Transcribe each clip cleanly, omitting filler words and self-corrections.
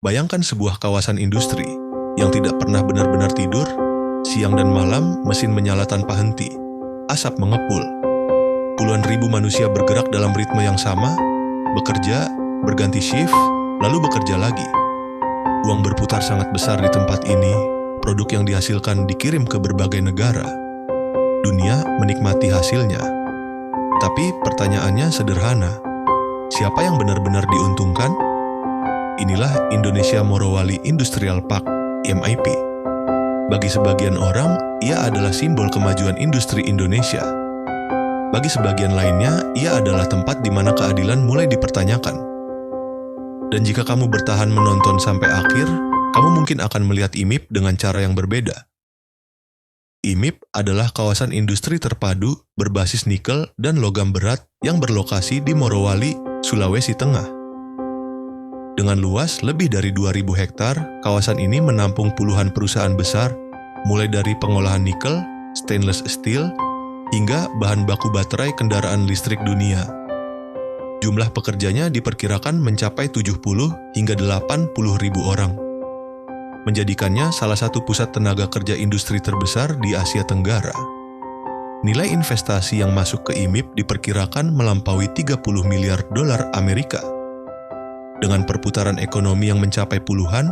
Bayangkan sebuah kawasan industri yang tidak pernah benar-benar tidur, siang dan malam mesin menyala tanpa henti, asap mengepul. Puluhan ribu manusia bergerak dalam ritme yang sama, bekerja, berganti shift, lalu bekerja lagi. Uang berputar sangat besar di tempat ini, produk yang dihasilkan dikirim ke berbagai negara. Dunia menikmati hasilnya. Tapi pertanyaannya sederhana, siapa yang benar-benar diuntungkan? Inilah Indonesia Morowali Industrial Park, IMIP. Bagi sebagian orang, ia adalah simbol kemajuan industri Indonesia. Bagi sebagian lainnya, ia adalah tempat di mana keadilan mulai dipertanyakan. Dan jika kamu bertahan menonton sampai akhir, kamu mungkin akan melihat IMIP dengan cara yang berbeda. IMIP adalah kawasan industri terpadu berbasis nikel dan logam berat yang berlokasi di Morowali, Sulawesi Tengah. Dengan luas lebih dari 2.000 hektar, kawasan ini menampung puluhan perusahaan besar, mulai dari pengolahan nikel, stainless steel, hingga bahan baku baterai kendaraan listrik dunia. Jumlah pekerjanya diperkirakan mencapai 70 hingga 80 ribu orang, menjadikannya salah satu pusat tenaga kerja industri terbesar di Asia Tenggara. Nilai investasi yang masuk ke IMIP diperkirakan melampaui 30 miliar dolar Amerika. Dengan perputaran ekonomi yang mencapai puluhan,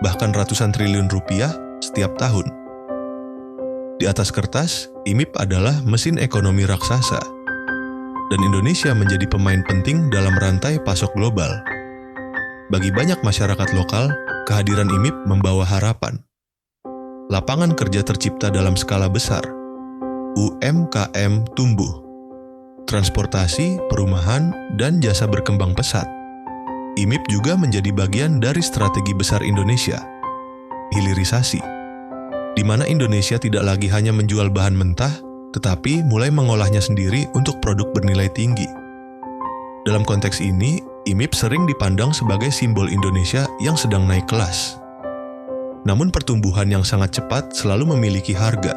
bahkan ratusan triliun rupiah setiap tahun. Di atas kertas, IMIP adalah mesin ekonomi raksasa, dan Indonesia menjadi pemain penting dalam rantai pasok global. Bagi banyak masyarakat lokal, kehadiran IMIP membawa harapan. Lapangan kerja tercipta dalam skala besar, UMKM tumbuh, transportasi, perumahan, dan jasa berkembang pesat. IMIP juga menjadi bagian dari strategi besar Indonesia, hilirisasi, di mana Indonesia tidak lagi hanya menjual bahan mentah, tetapi mulai mengolahnya sendiri untuk produk bernilai tinggi. Dalam konteks ini, IMIP sering dipandang sebagai simbol Indonesia yang sedang naik kelas. Namun pertumbuhan yang sangat cepat selalu memiliki harga.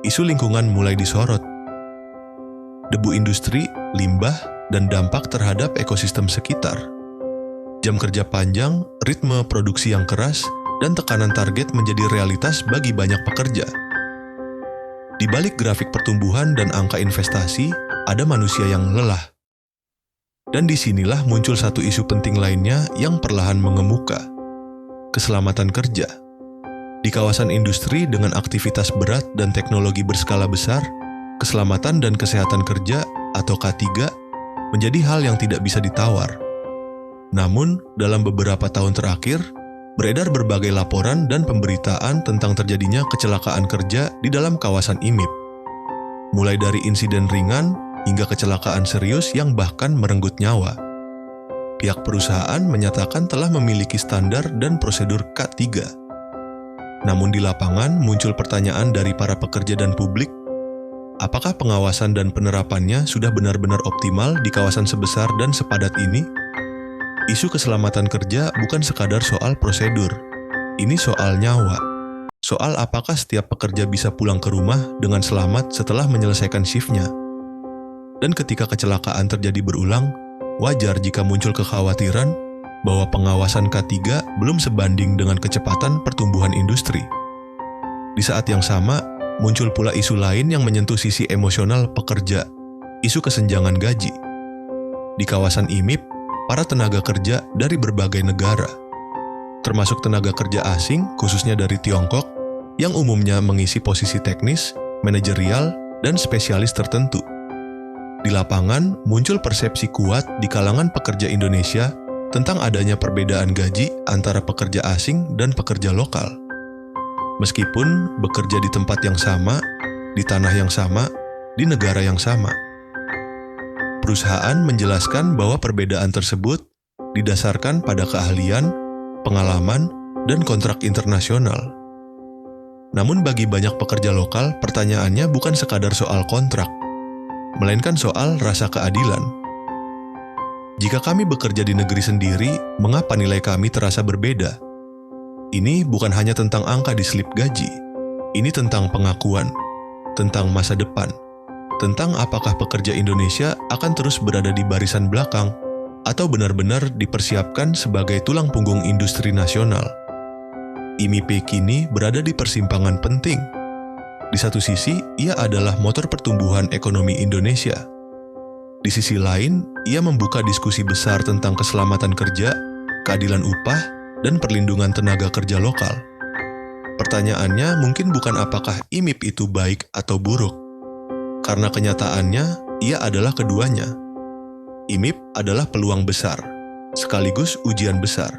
Isu lingkungan mulai disorot. Debu industri, limbah, dan dampak terhadap ekosistem sekitar. Jam kerja panjang, ritme produksi yang keras, dan tekanan target menjadi realitas bagi banyak pekerja. Di balik grafik pertumbuhan dan angka investasi, ada manusia yang lelah. Dan disinilah muncul satu isu penting lainnya yang perlahan mengemuka. Keselamatan kerja. Di kawasan industri dengan aktivitas berat dan teknologi berskala besar, keselamatan dan kesehatan kerja atau K3 menjadi hal yang tidak bisa ditawar. Namun, dalam beberapa tahun terakhir, beredar berbagai laporan dan pemberitaan tentang terjadinya kecelakaan kerja di dalam kawasan IMIP. Mulai dari insiden ringan hingga kecelakaan serius yang bahkan merenggut nyawa. Pihak perusahaan menyatakan telah memiliki standar dan prosedur K3. Namun di lapangan muncul pertanyaan dari para pekerja dan publik, apakah pengawasan dan penerapannya sudah benar-benar optimal di kawasan sebesar dan sepadat ini? Isu keselamatan kerja bukan sekadar soal prosedur. Ini soal nyawa. Soal apakah setiap pekerja bisa pulang ke rumah dengan selamat setelah menyelesaikan shiftnya. Dan ketika kecelakaan terjadi berulang, wajar jika muncul kekhawatiran bahwa pengawasan K3 belum sebanding dengan kecepatan pertumbuhan industri. Di saat yang sama, muncul pula isu lain yang menyentuh sisi emosional pekerja, isu kesenjangan gaji. Di kawasan IMIP, para tenaga kerja dari berbagai negara, termasuk tenaga kerja asing khususnya dari Tiongkok, yang umumnya mengisi posisi teknis, manajerial, dan spesialis tertentu. Di lapangan, muncul persepsi kuat di kalangan pekerja Indonesia tentang adanya perbedaan gaji antara pekerja asing dan pekerja lokal. Meskipun bekerja di tempat yang sama, di tanah yang sama, di negara yang sama. Perusahaan menjelaskan bahwa perbedaan tersebut didasarkan pada keahlian, pengalaman, dan kontrak internasional. Namun bagi banyak pekerja lokal, pertanyaannya bukan sekadar soal kontrak, melainkan soal rasa keadilan. Jika kami bekerja di negeri sendiri, mengapa nilai kami terasa berbeda? Ini bukan hanya tentang angka di slip gaji. Ini tentang pengakuan, tentang masa depan, tentang apakah pekerja Indonesia akan terus berada di barisan belakang atau benar-benar dipersiapkan sebagai tulang punggung industri nasional. IMIP kini berada di persimpangan penting. Di satu sisi, ia adalah motor pertumbuhan ekonomi Indonesia. Di sisi lain, ia membuka diskusi besar tentang keselamatan kerja, keadilan upah, dan perlindungan tenaga kerja lokal. Pertanyaannya mungkin bukan apakah IMIP itu baik atau buruk, karena kenyataannya ia adalah keduanya. IMIP adalah peluang besar, sekaligus ujian besar.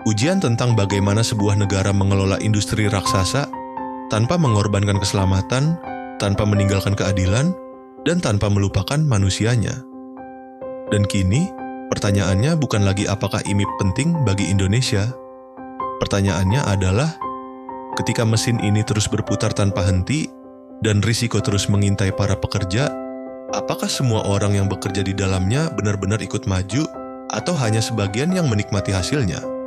Ujian tentang bagaimana sebuah negara mengelola industri raksasa tanpa mengorbankan keselamatan, tanpa meninggalkan keadilan, dan tanpa melupakan manusianya. Dan kini, pertanyaannya bukan lagi apakah IMIP penting bagi Indonesia. Pertanyaannya adalah, ketika mesin ini terus berputar tanpa henti dan risiko terus mengintai para pekerja, apakah semua orang yang bekerja di dalamnya benar-benar ikut maju atau hanya sebagian yang menikmati hasilnya?